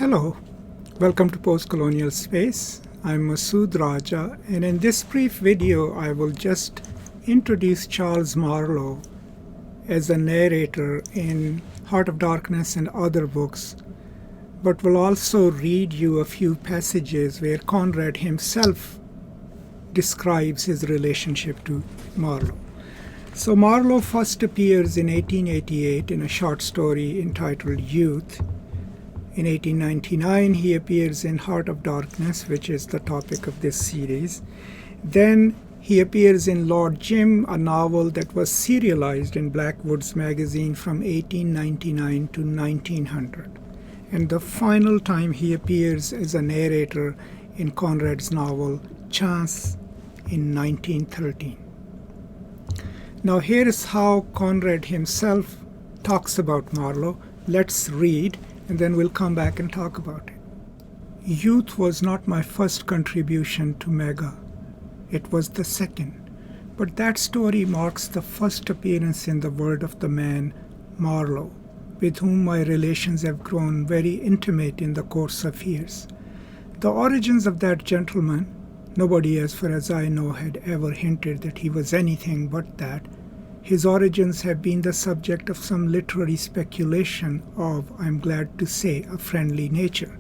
Hello, welcome to Postcolonial Space. I'm Masood Raja, and in this brief video I will just introduce Charles Marlow as a narrator in Heart of Darkness and other books, but will also read you a few passages where Conrad himself describes his relationship to Marlow. So Marlow first appears in 1888 in a short story entitled Youth. In 1899, he appears in Heart of Darkness, which is the topic of this series. Then he appears in Lord Jim, a novel that was serialized in Blackwood's magazine from 1899 to 1900. And the final time he appears as a narrator in Conrad's novel Chance in 1913. Now here is how Conrad himself talks about Marlow. Let's read, and then we'll come back and talk about it. Youth was not my first contribution to Mega. It was the second. But that story marks the first appearance in the world of the man, Marlow, with whom my relations have grown very intimate in the course of years. The origins of that gentleman, nobody as far as I know had ever hinted that he was anything but that. His origins have been the subject of some literary speculation of, I'm glad to say, a friendly nature.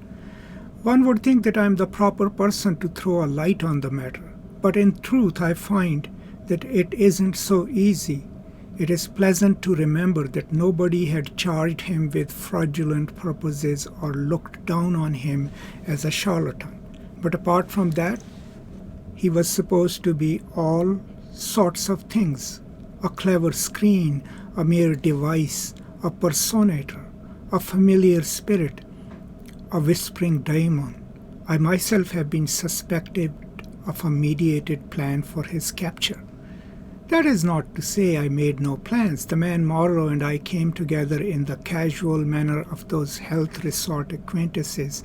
One would think that I'm the proper person to throw a light on the matter, but in truth I find that it isn't so easy. It is pleasant to remember that nobody had charged him with fraudulent purposes or looked down on him as a charlatan. But apart from that, he was supposed to be all sorts of things: a clever screen, a mere device, a personator, a familiar spirit, a whispering daemon. I myself have been suspected of a mediated plan for his capture. That is not to say I made no plans. The man Marlow and I came together in the casual manner of those health resort acquaintances,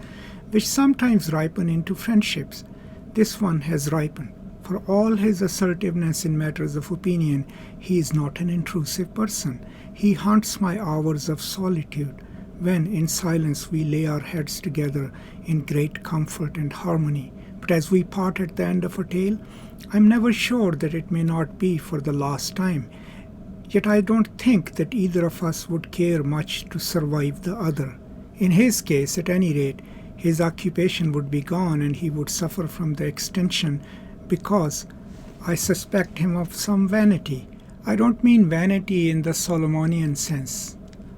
which sometimes ripen into friendships. This one has ripened. For all his assertiveness in matters of opinion, he is not an intrusive person. He haunts my hours of solitude, when in silence we lay our heads together in great comfort and harmony. But as we part at the end of a tale, I am never sure that it may not be for the last time. Yet I don't think that either of us would care much to survive the other. In his case, at any rate, his occupation would be gone and he would suffer from the extension, because I suspect him of some vanity. I don't mean vanity in the Solomonian sense.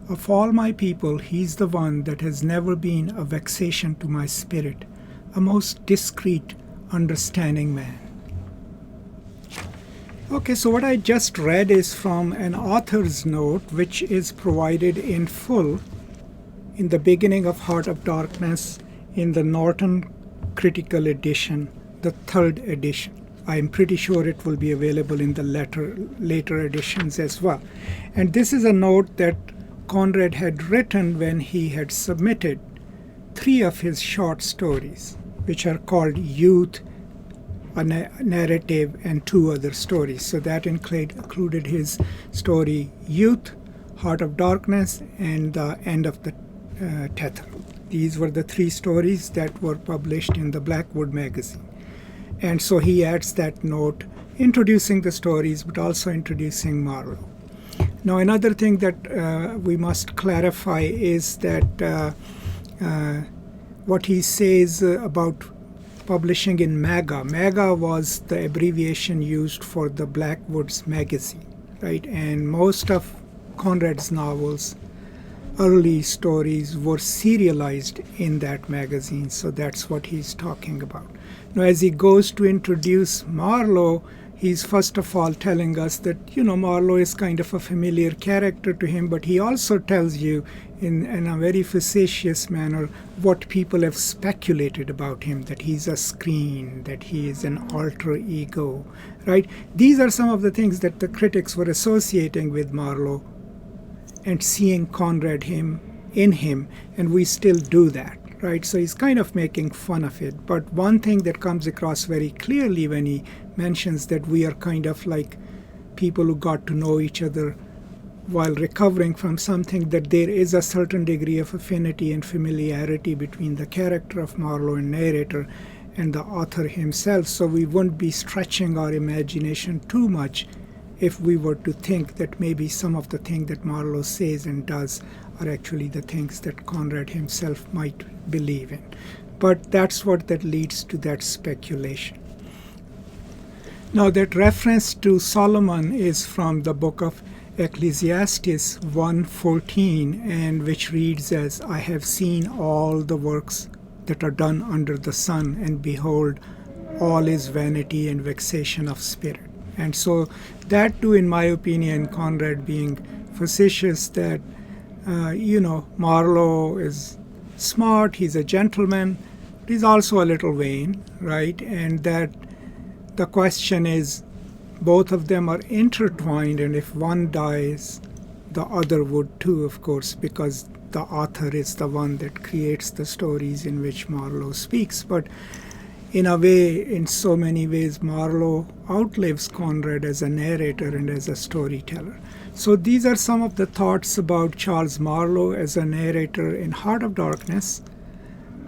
Of all my people, he's the one that has never been a vexation to my spirit, a most discreet, understanding man. Okay, so what I just read is from an author's note, which is provided in full in the beginning of Heart of Darkness in the Norton Critical Edition, the 3rd edition. I am pretty sure it will be available in the later editions as well. And this is a note that Conrad had written when he had submitted 3 of his short stories, which are called Youth, a narrative, and 2 other stories. So that included his story Youth, Heart of Darkness, and The End of the Tether. These were the 3 stories that were published in the Blackwood magazine. And so he adds that note introducing the stories, but also introducing Marlow. Now another thing that we must clarify is that what he says about publishing in MAGA. MAGA was the abbreviation used for the Blackwood's magazine, right? And most of Conrad's novels, early stories, were serialized in that magazine, so that's what he's talking about. Now, as he goes to introduce Marlow, he's first of all telling us that, Marlow is kind of a familiar character to him, but he also tells you in a very facetious manner what people have speculated about him, that he's a screen, that he is an alter ego, right? These are some of the things that the critics were associating with Marlow and seeing Conrad in him, and we still do that, right? So he's kind of making fun of it. But one thing that comes across very clearly when he mentions that we are kind of like people who got to know each other while recovering from something, that there is a certain degree of affinity and familiarity between the character of Marlow and narrator and the author himself, so we wouldn't be stretching our imagination too much if we were to think that maybe some of the things that Marlow says and does are actually the things that Conrad himself might believe in. But that's what that leads to, that speculation. Now, that reference to Solomon is from the book of Ecclesiastes 1:14, and which reads as, "I have seen all the works that are done under the sun, and behold, all is vanity and vexation of spirit." And so that too, in my opinion, Conrad being facetious, that, Marlow is smart, he's a gentleman, but he's also a little vain, right? And that the question is, both of them are intertwined, and if one dies, the other would too, of course, because the author is the one that creates the stories in which Marlow speaks. But in a way, in so many ways, Marlow outlives Conrad as a narrator and as a storyteller. So these are some of the thoughts about Charles Marlow as a narrator in Heart of Darkness,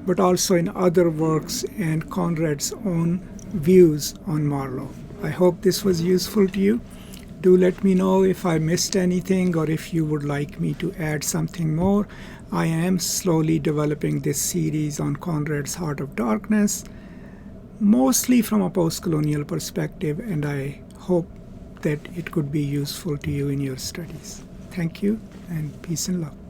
but also in other works and Conrad's own views on Marlow. I hope this was useful to you. Do let me know if I missed anything or if you would like me to add something more. I am slowly developing this series on Conrad's Heart of Darkness, mostly from a post-colonial perspective, and I hope that it could be useful to you in your studies. Thank you, and peace and love.